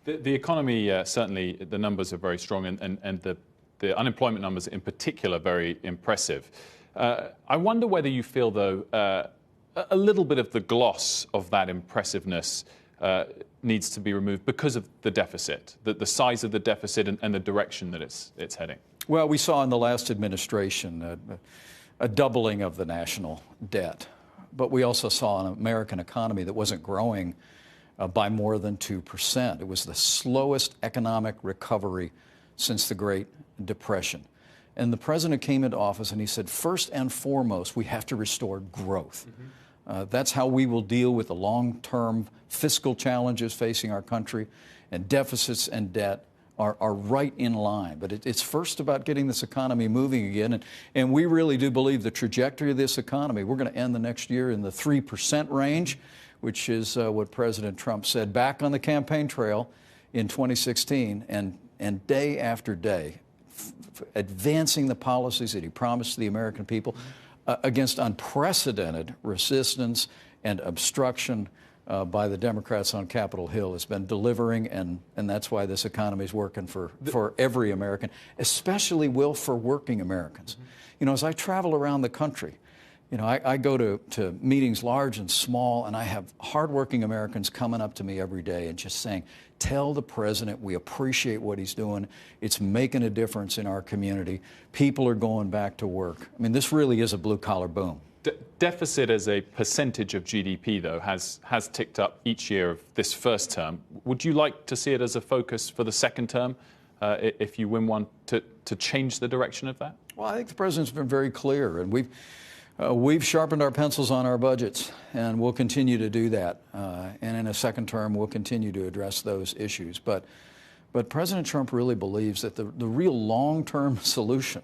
The economy, certainly, the numbers are very strong, and the unemployment numbers in particular very impressive. I wonder whether you feel, though, a little bit of the gloss of that impressiveness needs to be removed because of the deficit, the size of the deficit and the direction that it's heading. Well, we saw in the last administration a doubling of the national debt, but we also saw an American economy that wasn't growing by more than 2%. It was the slowest economic recovery since the Great Depression. And the president came into office and he said, first and foremost, we have to restore growth. That's how we will deal with the long-term fiscal challenges facing our country, and deficits and debt are right in line. But it's first about getting this economy moving again. And we really do believe the trajectory of this economy, we're going to end the next year in the 3% range, which is what President Trump said back on the campaign trail in 2016, and day after day, advancing the policies that he promised to the American people against unprecedented resistance and obstruction by the Democrats on Capitol Hill. Has been delivering, and that's why this economy is working for every American, especially, Will, for working Americans. You know, as I travel around the country, you know, I go to meetings large and small, and I have hardworking Americans coming up to me every day and just saying, tell the president we appreciate what he's doing. It's making a difference in our community. People are going back to work. I mean, this really is a blue-collar boom. Deficit as a percentage of GDP, though, has ticked up each year of this first term. Would you like to see it as a focus for the second term, if you win one, to change the direction of that? Well, I think the president's been very clear, and we've sharpened our pencils on our budgets, and we'll continue to do that. And in a second term, we'll continue to address those issues. But President Trump really believes that the real long-term solution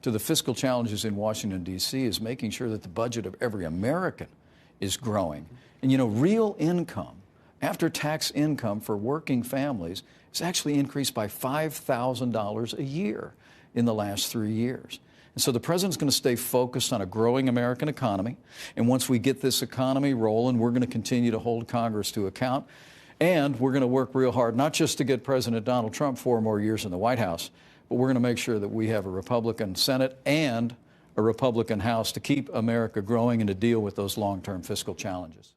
to the fiscal challenges in Washington, D.C. is making sure that the budget of every American is growing. And, you know, real income, after-tax income for working families, has actually increased by $5,000 a year in the last 3 years. And so the president's going to stay focused on a growing American economy. And once we get this economy rolling, we're going to continue to hold Congress to account. And we're going to work real hard, not just to get President Donald Trump 4 more years in the White House, but we're going to make sure that we have a Republican Senate and a Republican House to keep America growing and to deal with those long-term fiscal challenges.